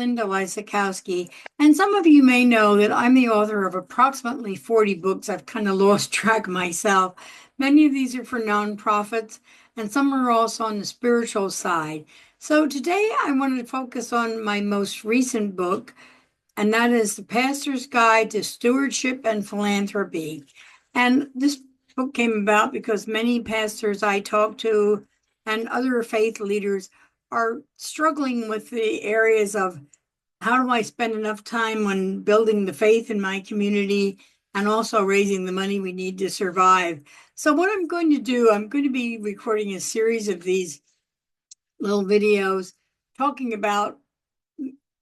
Linda Lysakowski, and some of you may know that I'm the author of approximately 40 books. I've kind of lost track myself. Many of these are for nonprofits, and some are also on the spiritual side. So today I wanted to focus on my most recent book, and that is The Pastor's Guide to Stewardship and Philanthropy. And this book came about because many pastors I talk to and other faith leaders are struggling with the areas of how do I spend enough time on building the faith in my community and also raising the money we need to survive. So what I'm going to do, I'm going to be recording a series of these little videos talking about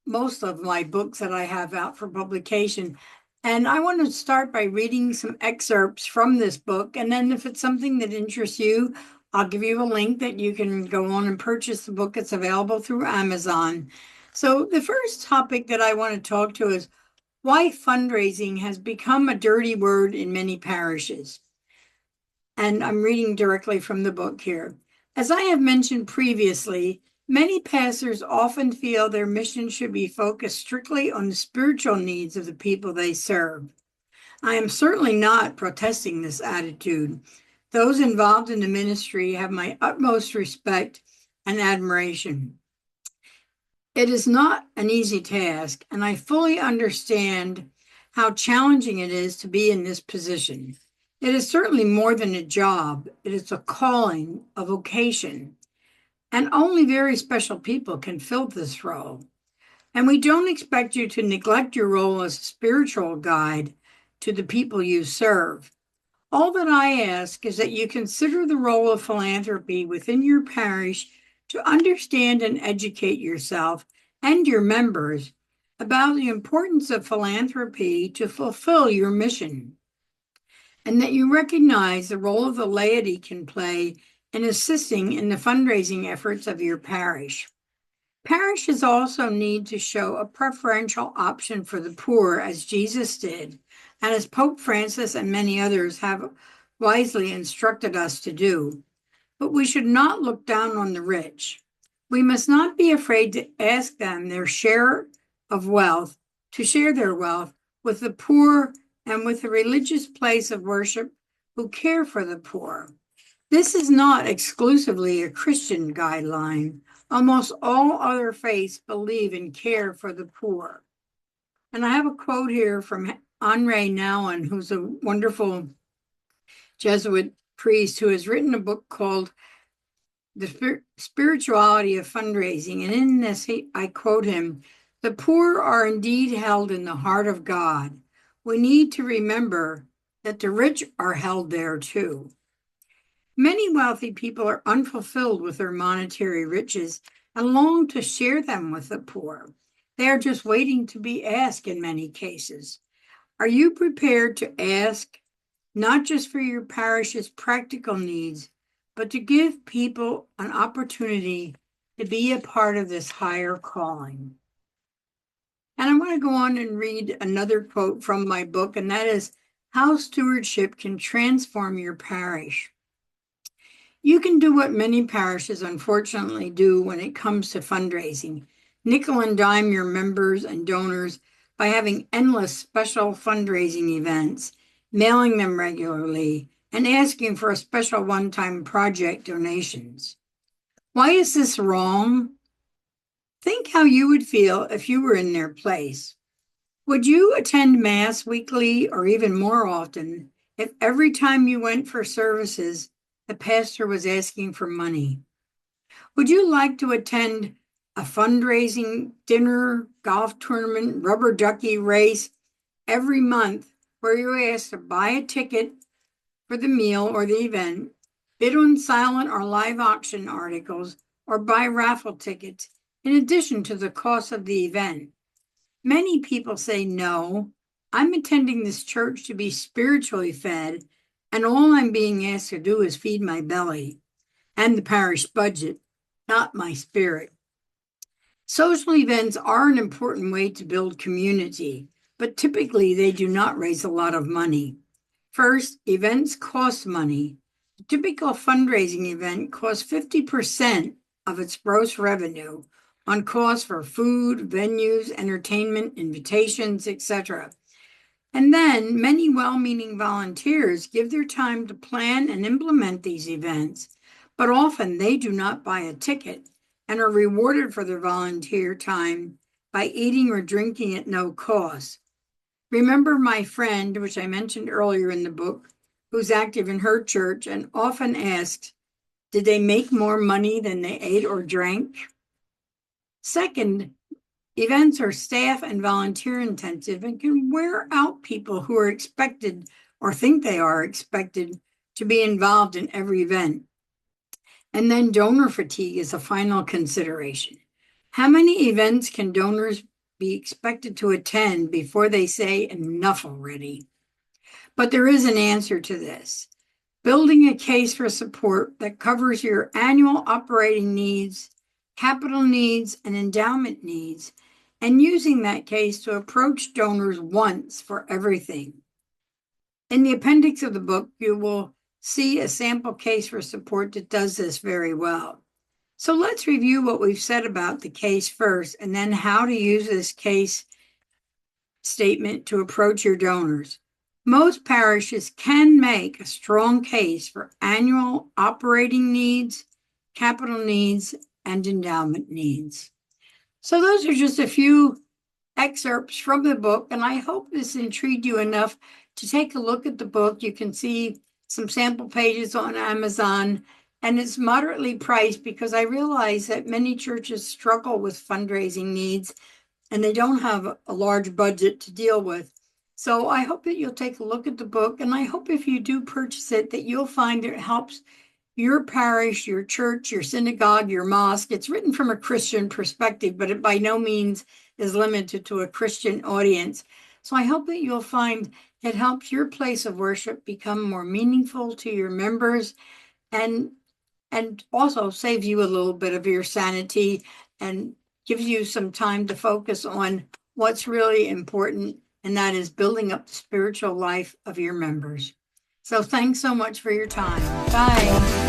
most of my books that I have out for publication. And I want to start by reading some excerpts from this book. And then if it's something that interests you, I'll give you a link that you can go on and purchase the book. It's available through Amazon. So the first topic that I want to talk to is why fundraising has become a dirty word in many parishes. And I'm reading directly from the book here. As I have mentioned previously, many pastors often feel their mission should be focused strictly on the spiritual needs of the people they serve. I am certainly not protesting this attitude. Those involved in the ministry have my utmost respect and admiration. It is not an easy task, and I fully understand how challenging it is to be in this position. It is certainly more than a job. It is a calling, a vocation, and only very special people can fill this role. And we don't expect you to neglect your role as a spiritual guide to the people you serve. All that I ask is that you consider the role of philanthropy within your parish to understand and educate yourself and your members about the importance of philanthropy to fulfill your mission, and that you recognize the role the laity can play in assisting in the fundraising efforts of your parish. Parishes also need to show a preferential option for the poor, as Jesus did, and as Pope Francis and many others have wisely instructed us to do. But we should not look down on the rich. We must not be afraid to ask them their share of wealth, to share their wealth with the poor and with the religious place of worship who care for the poor. This is not exclusively a Christian guideline. Almost all other faiths believe and care for the poor. And I have a quote here from Henri Nouwen, who's a wonderful Jesuit priest who has written a book called The Spirituality of Fundraising. And in this, I quote him, "The poor are indeed held in the heart of God. We need to remember that the rich are held there too." Many wealthy people are unfulfilled with their monetary riches and long to share them with the poor. They are just waiting to be asked in many cases. Are you prepared to ask, not just for your parish's practical needs, but to give people an opportunity to be a part of this higher calling? And I want to go on and read another quote from my book, and that is How Stewardship Can Transform Your Parish. You can do what many parishes unfortunately do when it comes to fundraising. Nickel and dime your members and donors by having endless special fundraising events, mailing them regularly, and asking for a special one-time project donations. Why is this wrong? Think how you would feel if you were in their place. Would you attend Mass weekly or even more often if every time you went for services, the pastor was asking for money? Would you like to attend a fundraising dinner, golf tournament, rubber ducky race every month where you're asked to buy a ticket for the meal or the event, bid on silent or live auction articles, or buy raffle tickets in addition to the cost of the event? Many people say, no, I'm attending this church to be spiritually fed, and all I'm being asked to do is feed my belly and the parish budget, not my spirit. Social events are an important way to build community, but typically they do not raise a lot of money. First, events cost money. A typical fundraising event costs 50% of its gross revenue, on costs for food, venues, entertainment, invitations, etc. And then many well-meaning volunteers give their time to plan and implement these events, but often they do not buy a ticket and are rewarded for their volunteer time by eating or drinking at no cost. Remember my friend, which I mentioned earlier in the book, who's active in her church and often asks, did they make more money than they ate or drank? Second, events are staff and volunteer intensive and can wear out people who are expected or think they are expected to be involved in every event. And then donor fatigue is a final consideration. How many events can donors be expected to attend before they say enough already? But there is an answer to this. Building a case for support that covers your annual operating needs, capital needs, and endowment needs, and using that case to approach donors once for everything. In the appendix of the book, you will see a sample case for support that does this very well. So let's review what we've said about the case first, and then how to use this case statement to approach your donors. Most parishes can make a strong case for annual operating needs, capital needs, and endowment needs. So those are just a few excerpts from the book, and I hope this intrigued you enough to take a look at the book. You can see some sample pages on Amazon, and it's moderately priced because I realize that many churches struggle with fundraising needs and they don't have a large budget to deal with. So I hope that you'll take a look at the book, and I hope if you do purchase it that you'll find it helps your parish, your church, your synagogue, your mosque. It's written from a Christian perspective, but it by no means is limited to a Christian audience. So I hope that you'll find it helps your place of worship become more meaningful to your members, and also saves you a little bit of your sanity and gives you some time to focus on what's really important, and that is building up the spiritual life of your members. So thanks so much for your time. Bye.